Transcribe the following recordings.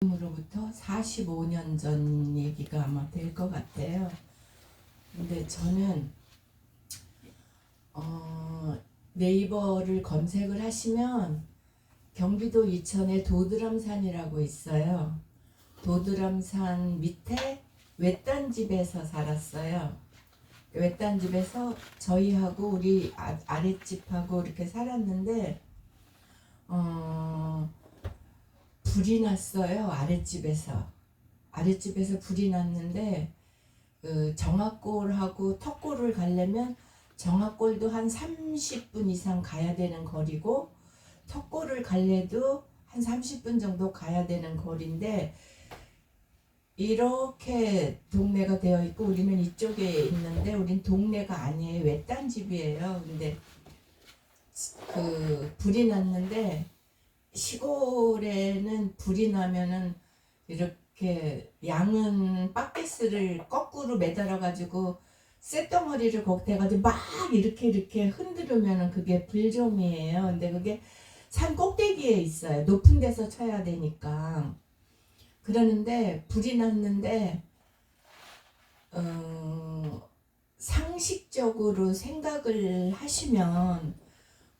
지금으로부터 45년 전 얘기가 아마 될 것 같아요. 근데 저는 네이버를 검색을 하시면 경기도 이천에 도드람산이라고 있어요. 도드람산 밑에 외딴 집에서 살았어요. 외딴 집에서 저희하고 우리 아랫집하고 이렇게 살았는데 불이 났어요. 아랫집에서 불이 났는데 그 정악골하고 턱골을 가려면 정악골도 한 30분 이상 가야 되는 거리고 턱골을 갈래도 한 30분 정도 가야 되는 거리인데 이렇게 동네가 되어 있고 우리는 이쪽에 있는데 우린 동네가 아니에요. 외딴 집이에요. 근데 그 불이 났는데 시골에는 불이 나면은 이렇게 양은 바켓을 거꾸로 매달아 가지고 쇳덩어리를 거기다 가지고 막 이렇게 흔들으면은 그게 불종이에요. 근데 그게 산 꼭대기에 있어요. 높은 데서 쳐야 되니까. 그러는데 불이 났는데 상식적으로 생각을 하시면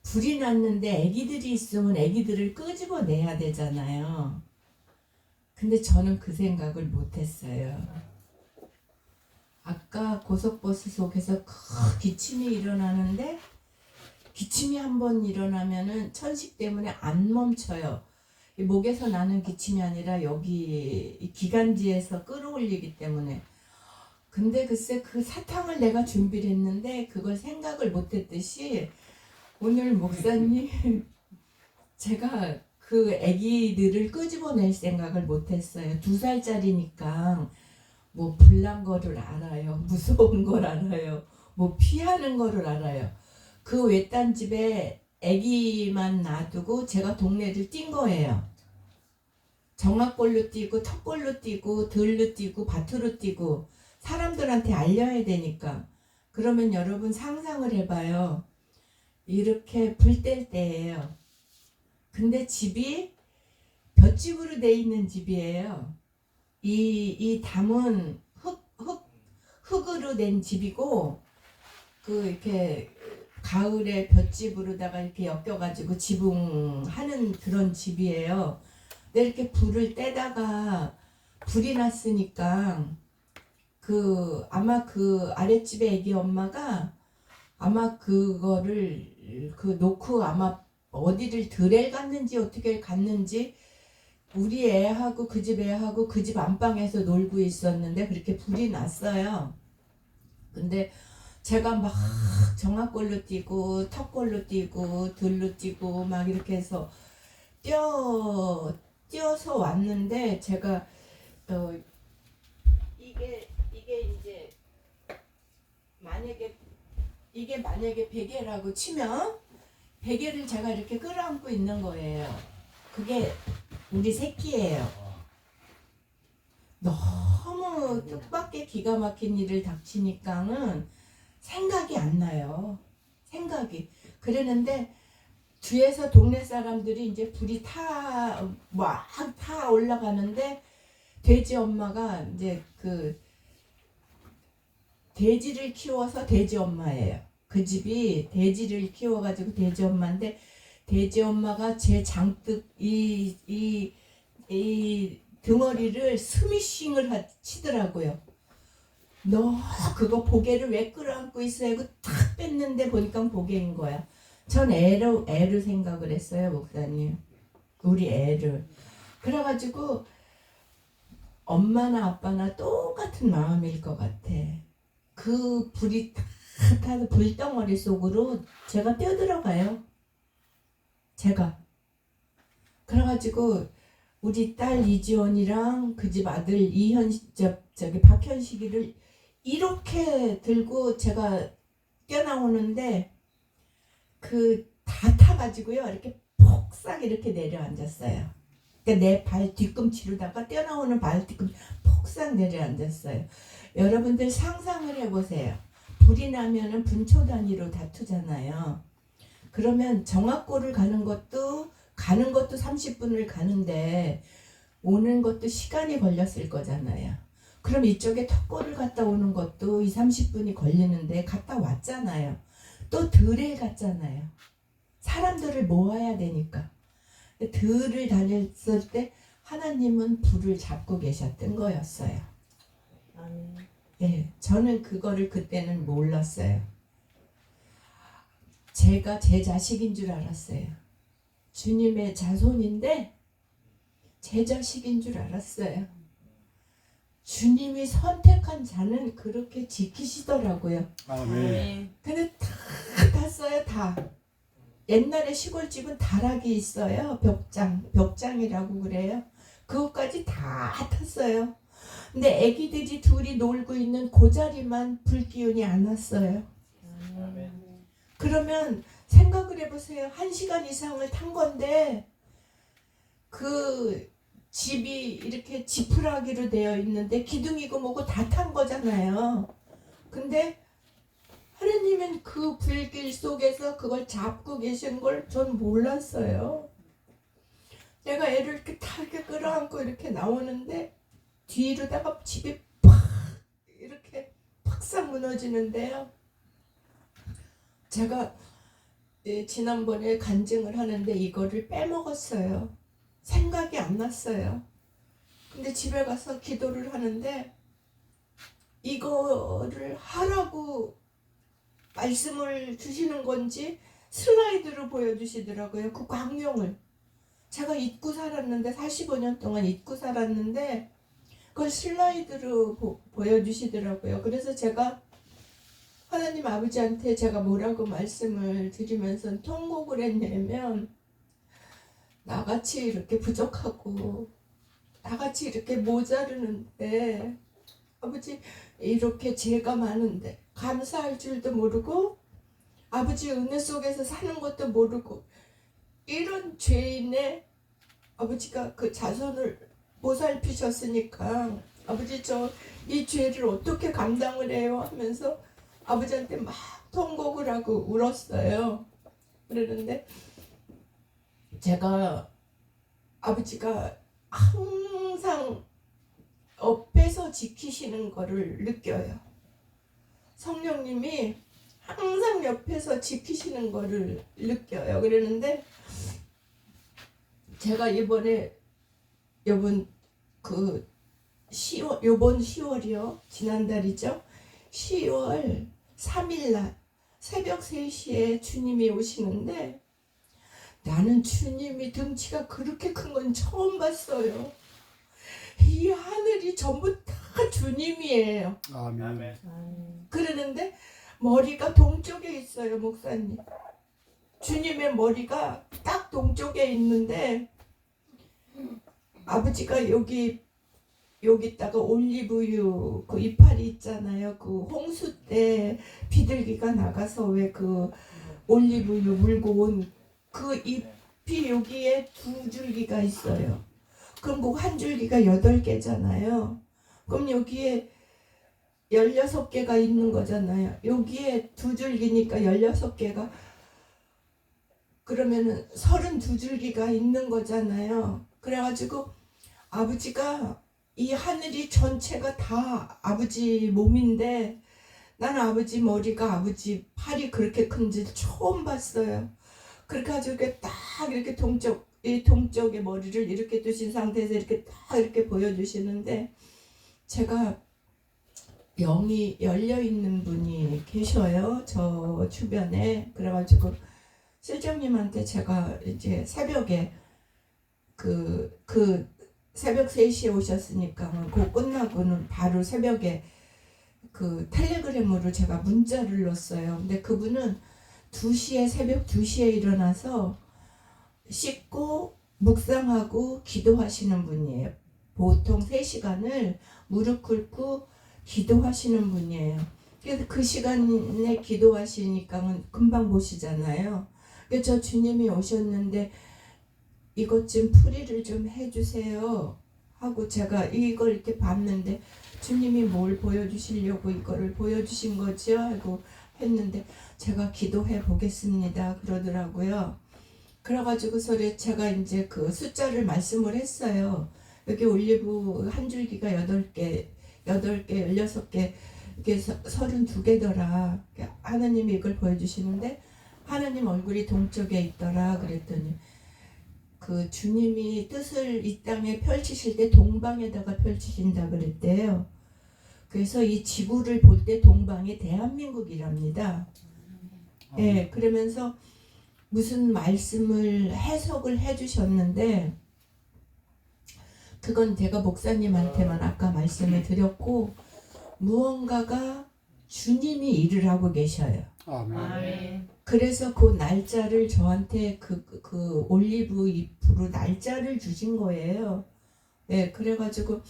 불이 났는데 애기들이 있으면 애기들을 끄집어내야 되잖아요. 근데 저는 그 생각을 못했어요. 아까 고속버스 속에서 큰 기침이 일어나는데 기침이 한번 일어나면은 천식 때문에 안 멈춰요. 목에서 나는 기침이 아니라 여기 기관지에서 끌어올리기 때문에. 근데 글쎄 그 사탕을 내가 준비를 했는데 그걸 생각을 못했듯이 오늘 목사님 제가 그 아기들을 끄집어낼 생각을 못했어요. 2살짜리니까 뭐 불난 거를 알아요. 무서운 걸 알아요. 뭐 피하는 거를 알아요. 그 외딴 집에 아기만 놔두고 제가 동네를 뛴 거예요. 정막골로 뛰고 턱골로 뛰고 들로 뛰고 밭으로 뛰고 사람들한테 알려야 되니까. 그러면 여러분 상상을 해봐요. 이렇게 불 뗄 때예요. 근데 집이 볏집으로 돼 있는 집이에요. 이 담은 흙으로 된 집이고 그 이렇게 가을에 볏집으로다가 이렇게 엮여가지고 지붕하는 그런 집이에요. 근데 이렇게 불을 떼다가 불이 났으니까 그 아마 그 아랫집에 애기 엄마가 아마 그거를 그 놓고 아마 어디를 들에 갔는지 어떻게 갔는지 우리 애하고 그 집 애하고 그 집 안방에서 놀고 있었는데 그렇게 불이 났어요. 근데 제가 막 정악골로 뛰고 턱골로 뛰고 들로 뛰고 막 이렇게 해서 뛰어서 왔는데 제가 이게 이제 만약에 베개라고 치면 베개를 제가 이렇게 끌어안고 있는 거예요. 그게 우리 새끼예요. 너무 뜻밖의 기가 막힌 일을 닥치니까는 생각이 안 나요. 생각이. 그랬는데 뒤에서 동네 사람들이 이제 불이 막 타 올라가는데 돼지 엄마가 이제 그 돼지를 키워서 돼지 엄마예요. 그 집이 돼지를 키워가지고 돼지 엄마인데 돼지 엄마가 제 장뜩 이 등어리를 스미싱을 치더라고요. 너 그거 보게를 왜 끌어안고 있어? 하고 탁 뺐는데 보니까 보게인 거야. 전 애를 생각을 했어요, 목사님. 우리 애를. 그래가지고 엄마나 아빠나 똑같은 마음일 것 같아. 그 불이 탁 타서 불덩어리 속으로 제가 뛰어들어가요. 제가. 그래가지고 우리 딸 이지원이랑 그 집 아들 박현식이를 이렇게 들고 제가 뛰어나오는데 그 다 타가지고요 이렇게 폭삭 이렇게 내려앉았어요. 그러니까 내 발 뒤꿈치로다가 뛰어나오는 발 뒤꿈치 폭삭 내려앉았어요. 여러분들 상상을 해보세요. 불이 나면은 분초 단위로 다투잖아요. 그러면 정악골을 가는 것도 30분을 가는데 오는 것도 시간이 걸렸을 거잖아요. 그럼 이쪽에 턱골을 갔다 오는 것도 2, 30분이 걸리는데 갔다 왔잖아요. 또 들에 갔잖아요. 사람들을 모아야 되니까. 들을 다녔을 때 하나님은 불을 잡고 계셨던 거였어요. 예, 저는 그거를 그때는 몰랐어요. 제가 제 자식인 줄 알았어요. 주님의 자손인데 제 자식인 줄 알았어요. 주님이 선택한 자는 그렇게 지키시더라고요. 아멘. 근데 다 탔어요, 다. 옛날에 시골집은 다락이 있어요. 벽장이라고 그래요. 그것까지 다 탔어요. 근데 애기들이 둘이 놀고 있는 그 자리만 불기운이 안 왔어요. 그러면 생각을 해보세요. 1시간 이상을 탄 건데 그 집이 이렇게 지푸라기로 되어 있는데 기둥이고 뭐고 다 탄 거잖아요. 근데 하느님은 그 불길 속에서 그걸 잡고 계신 걸 전 몰랐어요. 내가 애를 이렇게 다 이렇게 끌어안고 이렇게 나오는데 뒤로다가 집이 팍 이렇게 팍싹 무너지는데요. 제가 지난번에 간증을 하는데 이거를 빼먹었어요. 생각이 안 났어요. 근데 집에 가서 기도를 하는데 이거를 하라고 말씀을 주시는 건지 슬라이드로 보여주시더라고요. 그 광명을. 제가 잊고 살았는데 45년 동안 잊고 살았는데 그걸 슬라이드로 보여주시더라고요. 그래서 제가 하나님 아버지한테 제가 뭐라고 말씀을 드리면서 통곡을 했냐면 나같이 이렇게 부족하고 나같이 이렇게 모자르는데 아버지 이렇게 죄가 많은데 감사할 줄도 모르고 아버지 은혜 속에서 사는 것도 모르고 이런 죄인의 아버지가 그 자손을 보살피셨으니까 아버지 저 이 죄를 어떻게 감당을 해요 하면서 아버지한테 막 통곡을 하고 울었어요. 그러는데 제가 아버지가 항상 옆에서 지키시는 거를 느껴요. 성령님이 항상 옆에서 지키시는 거를 느껴요. 그러는데 제가 이번에 요번 10월이요. 지난달이죠. 10월 3일날 새벽 3시에 주님이 오시는데 나는 주님이 등치가 그렇게 큰 건 처음 봤어요. 이 하늘이 전부 다 주님이에요. 아멘. 그러는데 머리가 동쪽에 있어요, 목사님. 주님의 머리가 딱 동쪽에 있는데 아버지가 여기다가 올리브유 그 이파리 있잖아요. 그 홍수 때 비둘기가 나가서 왜 그 올리브유 물고 온 그 잎이 여기에 2줄기가 있어요. 그럼 그 한 줄기가 8개잖아요. 그럼 여기에 16개가 있는 거잖아요. 여기에 2줄기니까 16개가 그러면은 32줄기가 있는 거잖아요. 그래가지고 아버지가 이 하늘이 전체가 다 아버지 몸인데 나는 아버지 머리가 아버지 팔이 그렇게 큰지 처음 봤어요. 그렇게 가지고 이렇게 딱 이렇게 이 동쪽의 머리를 이렇게 두신 상태에서 이렇게 딱 이렇게 보여주시는데 제가 영이 열려있는 분이 계셔요. 저 주변에. 그래가지고 실장님한테 제가 이제 새벽에 그 새벽 3시에 오셨으니까 그 끝나고는 바로 새벽에 그 텔레그램으로 제가 문자를 넣었어요. 근데 그분은 2시에 새벽 2시에 일어나서 씻고 묵상하고 기도하시는 분이에요. 보통 3시간을 무릎 꿇고 기도하시는 분이에요. 그래서 그 시간에 기도하시니까 금방 보시잖아요. 그래서 저 주님이 오셨는데 이것 좀 풀이를 좀 해주세요 하고 제가 이걸 이렇게 봤는데 주님이 뭘 보여주시려고 이거를 보여주신 거죠 하고 했는데 제가 기도해 보겠습니다 그러더라고요. 그래가지고서 제가 이제 그 숫자를 말씀을 했어요. 여기 올리브 한 줄기가 8개, 16개, 이게 32개더라. 하나님이 이걸 보여주시는데 하나님 얼굴이 동쪽에 있더라. 그랬더니 그 주님이 뜻을 이 땅에 펼치실 때 동방에다가 펼치신다 그랬대요. 그래서 이 지구를 볼 때 동방이 대한민국이랍니다. 예, 그러면서 무슨 말씀을 해석을 해주셨는데 그건 제가 목사님한테만 아까 말씀을 드렸고 무언가가 주님이 일을 하고 계셔요. 아멘. 그래서 그 날짜를 저한테 그 올리브 잎으로 날짜를 주신 거예요. 네, 그래가지고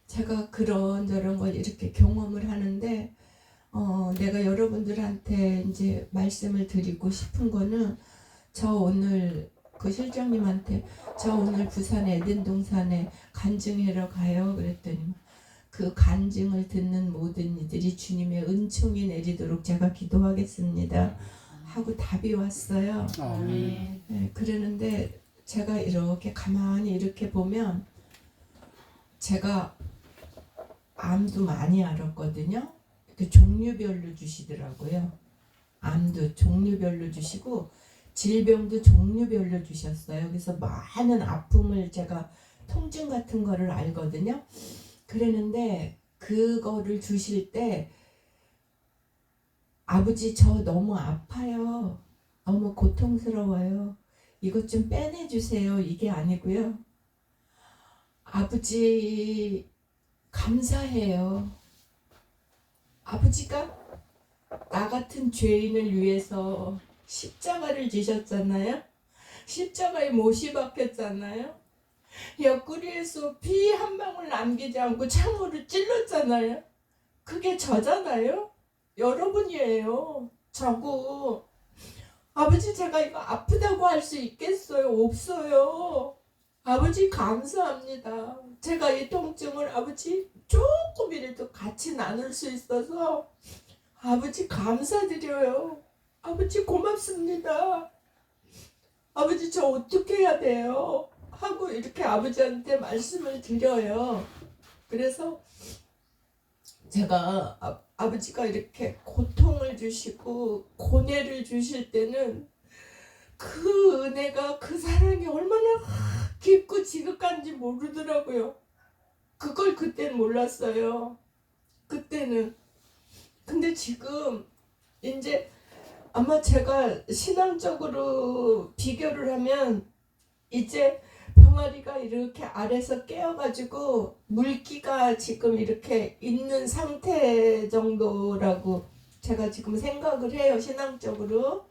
제가 그런저런 걸 이렇게 경험을 하는데 내가 여러분들한테 이제 말씀을 드리고 싶은 거는 저 오늘 그 실장님한테 저 오늘 부산 에덴동산에 간증하러 가요 그랬더니 그 간증을 듣는 모든 이들이 주님의 은총이 내리도록 제가 기도하겠습니다 하고 답이 왔어요. 아멘. 네, 그러는데 제가 이렇게 가만히 이렇게 보면 제가 암도 많이 앓았거든요. 그 종류별로 주시더라고요. 암도 종류별로 주시고 질병도 종류별로 주셨어요. 그래서 많은 아픔을 제가 통증 같은 거를 알거든요. 그랬는데 그거를 주실 때 아버지 저 너무 아파요. 너무 고통스러워요. 이것 좀 빼내주세요. 이게 아니고요. 아버지 감사해요. 아버지가 나 같은 죄인을 위해서 십자가를 지셨잖아요. 십자가에 못이 박혔잖아요. 옆구리에서 피 한 방울 남기지 않고 창으로 찔렀잖아요. 그게 저잖아요. 여러분이에요. 저고. 아버지 제가 이거 아프다고 할 수 있겠어요? 없어요. 아버지 감사합니다. 제가 이 통증을 아버지 조금이라도 같이 나눌 수 있어서 아버지 감사드려요. 아버지 고맙습니다. 아버지 저 어떻게 해야 돼요? 하고 이렇게 아버지한테 말씀을 드려요. 그래서 제가 아버지가 이렇게 고통을 주시고 고뇌를 주실 때는 그 은혜가 그 사랑이 얼마나 깊고 지극한지 모르더라고요. 그걸 그때는 몰랐어요. 그때는. 근데 지금 이제 아마 제가 신앙적으로 비교를 하면 이제 병아리가 이렇게 아래서 깨어가지고 물기가 지금 이렇게 있는 상태 정도라고 제가 지금 생각을 해요. 신앙적으로.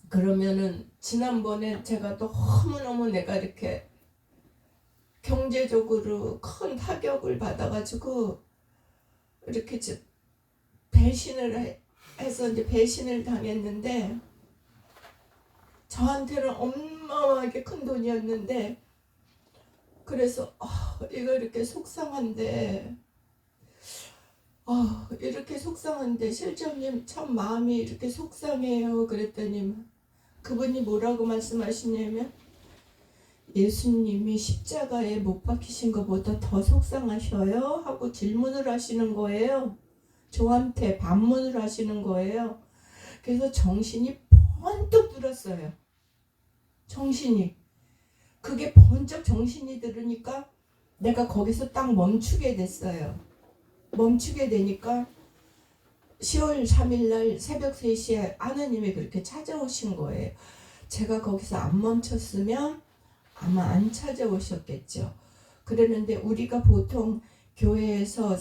그러면은 지난번에 제가 너무너무 내가 이렇게 경제적으로 큰 타격을 받아가지고 이렇게 배신을 해서 이제 배신을 당했는데 저한테는 어마어마하게 큰 돈이었는데 그래서 이거 이렇게 속상한데 이렇게 속상한데 실장님 참 마음이 이렇게 속상해요. 그랬더니 그분이 뭐라고 말씀하시냐면 예수님이 십자가에 못 박히신 것보다 더 속상하셔요? 하고 질문을 하시는 거예요. 저한테 반문을 하시는 거예요. 그래서 정신이 번뜩 들었어요. 정신이. 그게 번쩍 정신이 들으니까 내가 거기서 딱 멈추게 됐어요. 멈추게 되니까 10월 3일날 새벽 3시에 하나님이 그렇게 찾아오신 거예요. 제가 거기서 안 멈췄으면 아마 안 찾아오셨겠죠. 그랬는데 우리가 보통 교회에서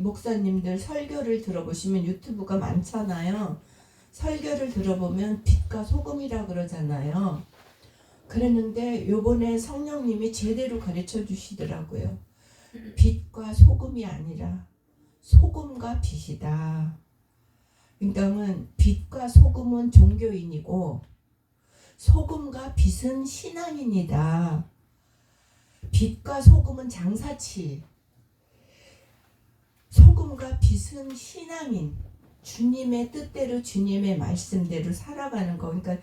목사님들 설교를 들어보시면 유튜브가 많잖아요. 설교를 들어보면 빛과 소금이라 그러잖아요. 그랬는데 요번에 성령님이 제대로 가르쳐 주시더라고요. 빛과 소금이 아니라 소금과 빛이다. 그러니까 빛과 소금은 종교인이고 소금과 빛은 신앙인이다. 빛과 소금은 장사치, 소금과 빛은 신앙인, 주님의 뜻대로 주님의 말씀대로 살아가는 거. 그러니까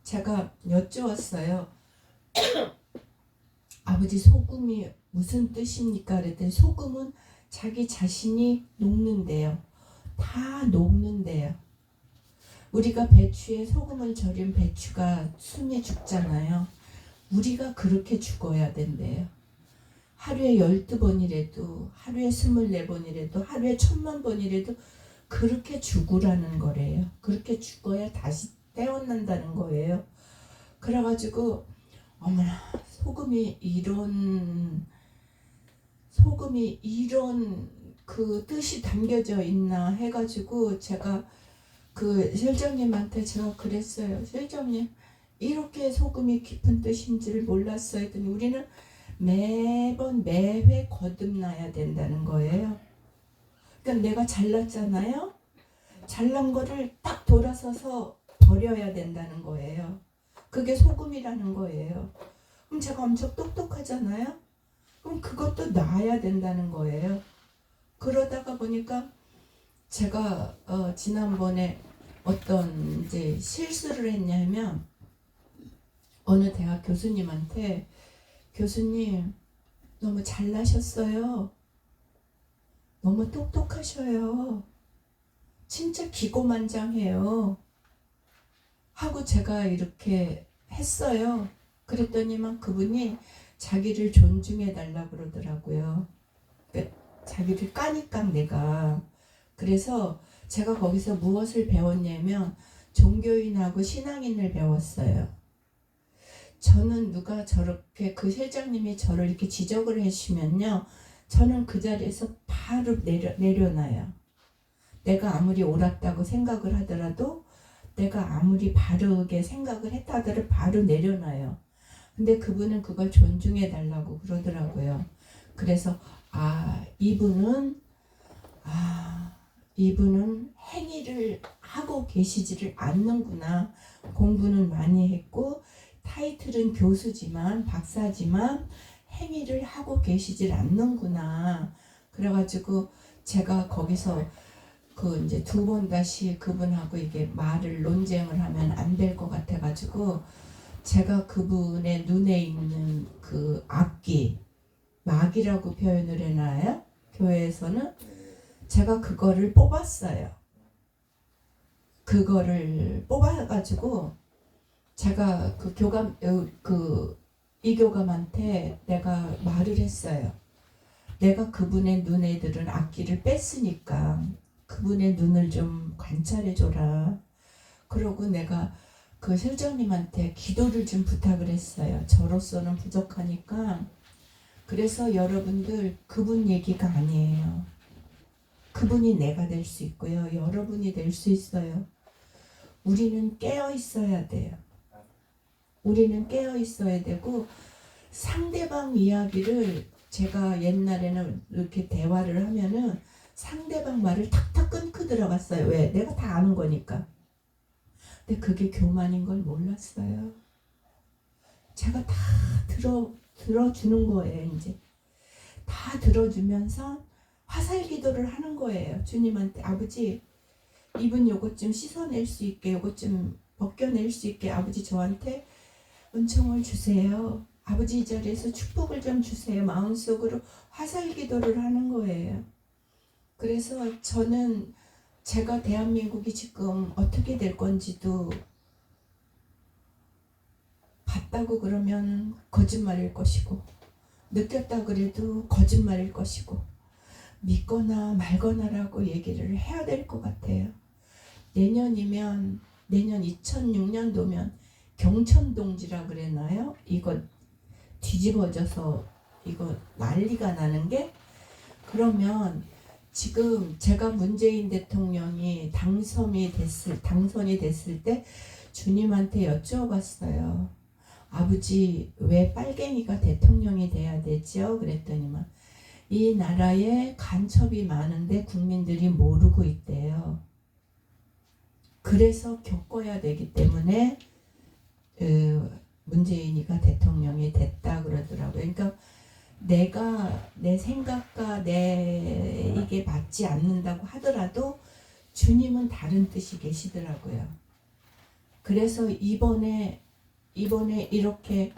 제가 여쭈었어요. 아버지 소금이 무슨 뜻입니까? 그랬더니 소금은 자기 자신이 녹는데요. 다 녹는데요. 우리가 배추에 소금을 절인 배추가 숨이 죽잖아요. 우리가 그렇게 죽어야 된대요. 하루에 12번이라도, 하루에 24번이라도, 하루에 10,000번이라도 그렇게 죽으라는 거래요. 그렇게 죽어야 다시 태어난다는 거예요. 그래가지고 어머나 소금이 이런 그 뜻이 담겨져 있나 해가지고 제가 그 실장님한테 제가 그랬어요. 실장님 이렇게 소금이 깊은 뜻인지를 몰랐어요. 했더니 우리는 매번 매회 거듭나야 된다는 거예요. 그러니까 내가 잘났잖아요. 잘난 거를 딱 돌아서서 버려야 된다는 거예요. 그게 소금이라는 거예요. 그럼 제가 엄청 똑똑하잖아요. 그럼 그것도 놔야 된다는 거예요. 그러다가 보니까 제가 지난번에 어떤 이제 실수를 했냐면 어느 대학 교수님한테 교수님 너무 잘나셨어요. 너무 똑똑하셔요. 진짜 기고만장해요. 하고 제가 이렇게 했어요. 그랬더니만 그분이 자기를 존중해 달라고 그러더라고요. 그러니까 자기를 까니까 내가. 그래서 제가 거기서 무엇을 배웠냐면 종교인하고 신앙인을 배웠어요. 저는 누가 저렇게 그 실장님이 저를 이렇게 지적을 해주시면요. 저는 그 자리에서 바로 내려놔요. 내가 아무리 옳았다고 생각을 하더라도 내가 아무리 바르게 생각을 했다 하더라도 바로 내려놔요. 근데 그분은 그걸 존중해 달라고 그러더라고요. 그래서 이분은 행위를 하고 계시지를 않는구나. 공부는 많이 했고 타이틀은 교수지만 박사지만 행위를 하고 계시질 않는구나. 그래가지고 제가 거기서 그 이제 2번 다시 그분하고 이게 말을 논쟁을 하면 안 될 것 같아가지고 제가 그분의 눈에 있는 그 악기 막이라고 표현을 해놔요. 교회에서는 제가 그거를 뽑았어요. 그거를 뽑아가지고 제가 그 교감 이 교감한테 내가 말을 했어요. 내가 그분의 눈에 들은 악기를 뺐으니까 그분의 눈을 좀 관찰해줘라. 그러고 내가 그 실장님한테 기도를 좀 부탁을 했어요. 저로서는 부족하니까. 그래서 여러분들 그분 얘기가 아니에요. 그분이 내가 될 수 있고요. 여러분이 될 수 있어요. 우리는 깨어 있어야 돼요. 우리는 깨어 있어야 되고 상대방 이야기를 제가 옛날에는 이렇게 대화를 하면은 상대방 말을 탁탁 끊고 들어갔어요. 왜? 내가 다 아는 거니까. 근데 그게 교만인 걸 몰랐어요. 제가 다 들어주는 거예요. 이제 다 들어주면서 화살 기도를 하는 거예요. 주님한테 아버지 이분 요것 좀 씻어낼 수 있게 요것 좀 벗겨낼 수 있게 아버지 저한테 은총을 주세요. 아버지 이 자리에서 축복을 좀 주세요. 마음속으로 화살 기도를 하는 거예요. 그래서 저는 제가 대한민국이 지금 어떻게 될 건지도 봤다고 그러면 거짓말일 것이고 느꼈다 그래도 거짓말일 것이고 믿거나 말거나라고 얘기를 해야 될 것 같아요. 내년 2006년도면 경천동지라 그랬나요? 이거 뒤집어져서 이거 난리가 나는 게 그러면 지금 제가 문재인 대통령이 당선이 됐을 때 주님한테 여쭤봤어요. 아버지 왜 빨갱이가 대통령이 돼야 되죠? 그랬더니만 이 나라에 간첩이 많은데 국민들이 모르고 있대요. 그래서 겪어야 되기 때문에 문재인이가 대통령이 됐다 그러더라고요. 그러니까 내가 내 생각과 이게 맞지 않는다고 하더라도 주님은 다른 뜻이 계시더라고요. 그래서 이번에 이렇게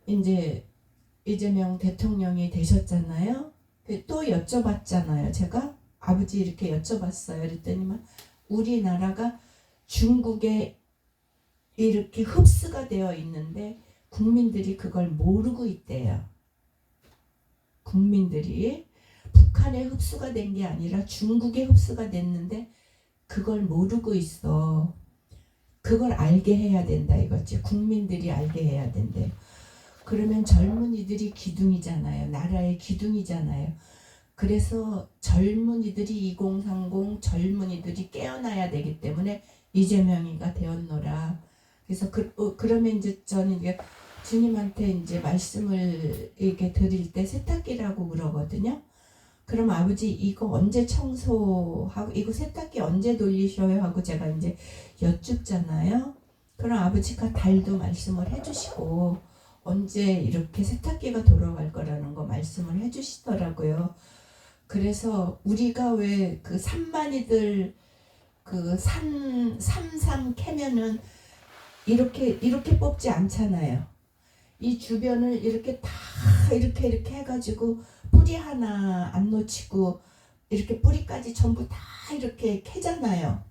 이제 이재명 대통령이 되셨잖아요. 또 여쭤봤잖아요. 제가 아버지 이렇게 여쭤봤어요. 그랬더니만 우리나라가 중국에 이렇게 흡수가 되어 있는데 국민들이 그걸 모르고 있대요. 국민들이 북한에 흡수가 된 게 아니라 중국에 흡수가 됐는데 그걸 모르고 있어. 그걸 알게 해야 된다 이거지. 국민들이 알게 해야 된대. 그러면 젊은이들이 기둥이잖아요. 나라의 기둥이잖아요. 그래서 젊은이들이 2030 젊은이들이 깨어나야 되기 때문에 이재명이가 되었노라. 그래서 그러면 이제 저는 이제 주님한테 이제 말씀을 이렇게 드릴 때 세탁기라고 그러거든요. 그럼 아버지 이거 언제 청소하고 이거 세탁기 언제 돌리셔요 하고 제가 이제 여쭙잖아요. 그럼 아버지가 달도 말씀을 해주시고 언제 이렇게 세탁기가 돌아갈 거라는 거 말씀을 해주시더라고요. 그래서 우리가 왜 그 산만이들 그 삼삼 캐면은 이렇게 뽑지 않잖아요. 이 주변을 이렇게 다 이렇게 해가지고 뿌리 하나 안 놓치고 이렇게 뿌리까지 전부 다 이렇게 캐잖아요.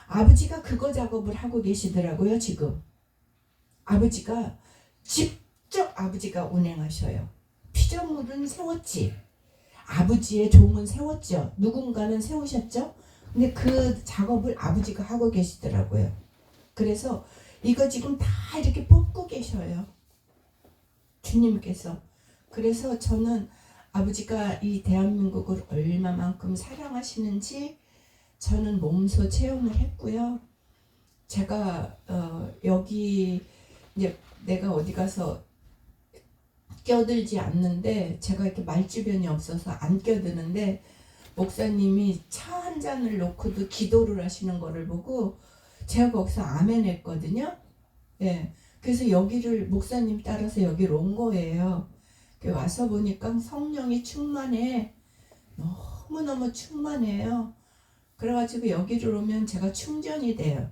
아버지가 그거 작업을 하고 계시더라고요. 지금 아버지가 직접 아버지가 운행하셔요. 피조물은 세웠지. 아버지의 종은 세웠죠. 누군가는 세우셨죠. 근데 그 작업을 아버지가 하고 계시더라고요. 그래서 이거 지금 다 이렇게 뽑고 계셔요. 주님께서. 그래서 저는 아버지가 이 대한민국을 얼마만큼 사랑하시는지 저는 몸소 체험을 했고요. 제가 여기 이제 내가 어디 가서 껴들지 않는데 제가 이렇게 말주변이 없어서 안 껴드는데 목사님이 차 한 잔을 놓고도 기도를 하시는 거를 보고 제가 거기서 아멘 했거든요. 예. 그래서 여기를 목사님 따라서 여기로 온 거예요. 와서 보니까 성령이 충만해. 너무너무 충만해요. 그래가지고 여기를 오면 제가 충전이 돼요.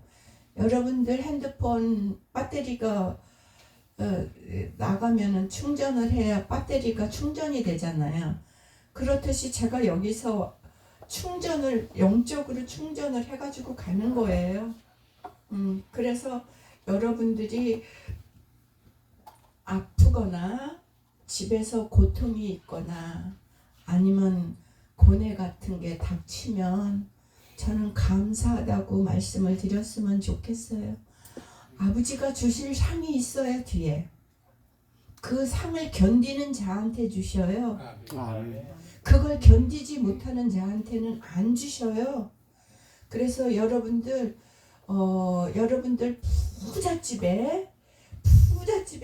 여러분들 핸드폰 배터리가 나가면은 충전을 해야 배터리가 충전이 되잖아요. 그렇듯이 제가 여기서 영적으로 충전을 해가지고 가는 거예요. 그래서 여러분들이 아프거나 집에서 고통이 있거나 아니면 고뇌 같은 게 닥치면 저는 감사하다고 말씀을 드렸으면 좋겠어요. 아버지가 주실 상이 있어요. 뒤에 그 상을 견디는 자한테 주셔요. 그걸 견디지 못하는 자한테는 안 주셔요. 그래서 여러분들 부잣집에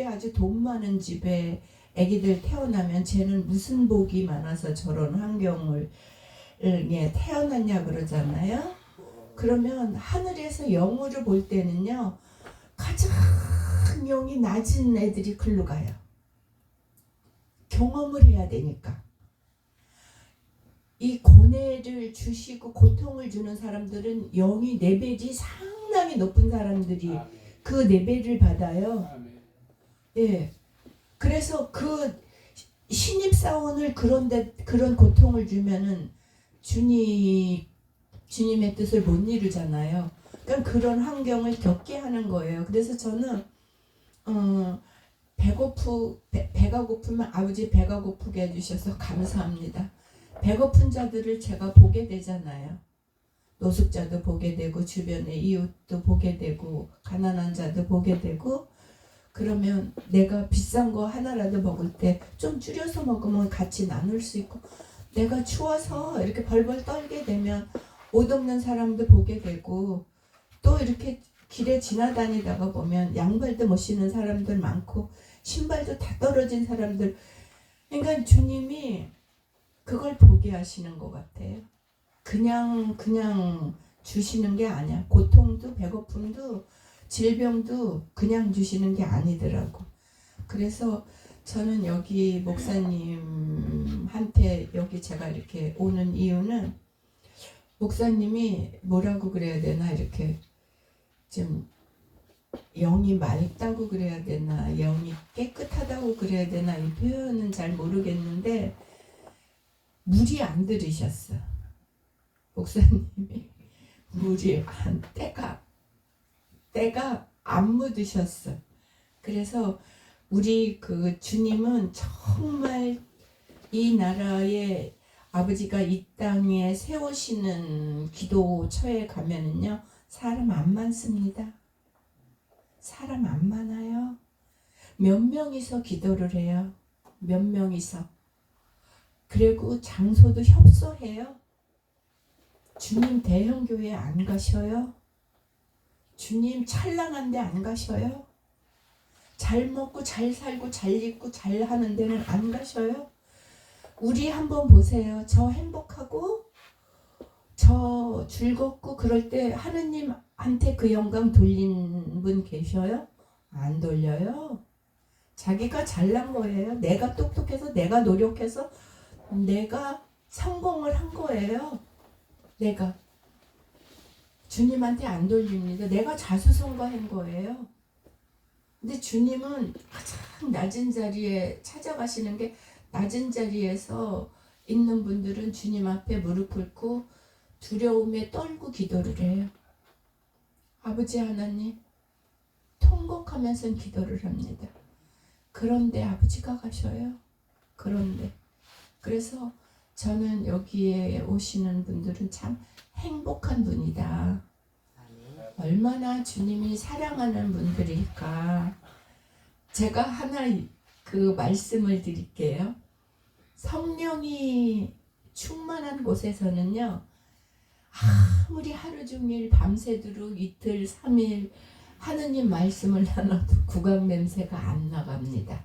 아주 돈 많은 집에 아기들 태어나면 쟤는 무슨 복이 많아서 저런 환경을 태어났냐 그러잖아요. 그러면 하늘에서 영으로 볼 때는요 가장 영이 낮은 애들이 글로 가요. 경험을 해야 되니까. 이 고뇌를 주시고 고통을 주는 사람들은 영이 레벨이 상당히 높은 사람들이 그 레벨을 받아요. 예. 그래서 그 신입사원을 그런 고통을 주면은 주님의 뜻을 못 이루잖아요. 그러니까 그런 환경을 겪게 하는 거예요. 그래서 저는 배가 고프면 아버지 배가 고프게 해주셔서 감사합니다. 배고픈 자들을 제가 보게 되잖아요. 노숙자도 보게 되고 주변의 이웃도 보게 되고 가난한 자도 보게 되고 그러면 내가 비싼 거 하나라도 먹을 때 좀 줄여서 먹으면 같이 나눌 수 있고 내가 추워서 이렇게 벌벌 떨게 되면 옷 없는 사람도 보게 되고 또 이렇게 길에 지나다니다가 보면 양발도 못 신는 사람들 많고 신발도 다 떨어진 사람들 그러니까 주님이 그걸 보게 하시는 것 같아요. 그냥 주시는 게 아니야. 고통도 배고픔도 질병도 그냥 주시는 게 아니더라고. 그래서 저는 여기 목사님한테 여기 제가 이렇게 오는 이유는 목사님이 뭐라고 그래야 되나 이렇게 좀 영이 맑다고 그래야 되나 영이 깨끗하다고 그래야 되나 이 표현은 잘 모르겠는데 물이 안 들으셨어. 목사님이 물이 안 때가 안 묻으셨어. 그래서 우리 그 주님은 정말 이 나라에 아버지가 이 땅에 세우시는 기도처에 가면은요 사람 안 많습니다. 사람 안 많아요. 몇 명이서 기도를 해요. 몇 명이서. 그리고 장소도 협소해요. 주님 대형교회 안 가셔요. 주님 찬란한 데 안 가셔요. 잘 먹고 잘 살고 잘 입고 잘 하는 데는 안 가셔요. 우리 한번 보세요. 저 행복하고 저 즐겁고 그럴 때 하느님한테 그 영광 돌린 분 계셔요? 안 돌려요. 자기가 잘난 거예요. 내가 똑똑해서 내가 노력해서 내가 성공을 한 거예요. 내가 주님한테 안 돌립니다. 내가 자수성가한 거예요. 근데 주님은 가장 낮은 자리에 찾아가시는 게 낮은 자리에서 있는 분들은 주님 앞에 무릎 꿇고 두려움에 떨고 기도를 해요. 아버지 하나님 통곡하면서 기도를 합니다. 그런데 아버지가 가셔요. 그런데 그래서 저는 여기에 오시는 분들은 참 행복한 분이다. 얼마나 주님이 사랑하는 분들일까. 제가 하나 그 말씀을 드릴게요. 성령이 충만한 곳에서는요 아무리 하루 종일 밤새도록 이틀 3일 하느님 말씀을 나눠도 구강 냄새가 안 나갑니다.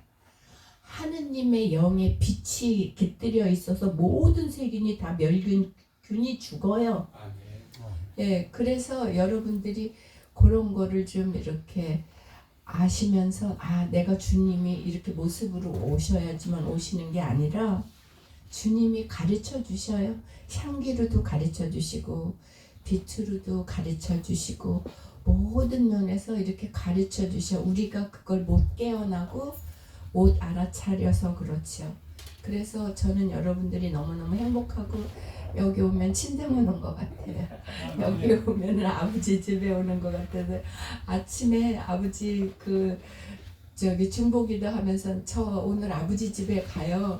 하느님의 영의 빛이 깃들여 있어서 모든 세균이 다 멸균이 죽어요. 예, 그래서 여러분들이 그런 거를 좀 이렇게 아시면서 내가 주님이 이렇게 모습으로 오셔야지만 오시는 게 아니라 주님이 가르쳐 주셔요. 향기로도 가르쳐 주시고 빛으로도 가르쳐 주시고 모든 면에서 이렇게 가르쳐 주셔. 우리가 그걸 못 깨어나고 못 알아차려서 그렇죠. 그래서 저는 여러분들이 너무너무 행복하고 여기 오면 침대만 온 것 같아요. 여기 오면 아버지 집에 오는 것 같아서 아침에 아버지 중보기도 하면서 저 오늘 아버지 집에 가요.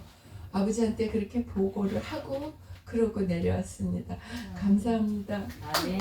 아버지한테 그렇게 보고를 하고 그러고 내려왔습니다. 감사합니다. 아멘.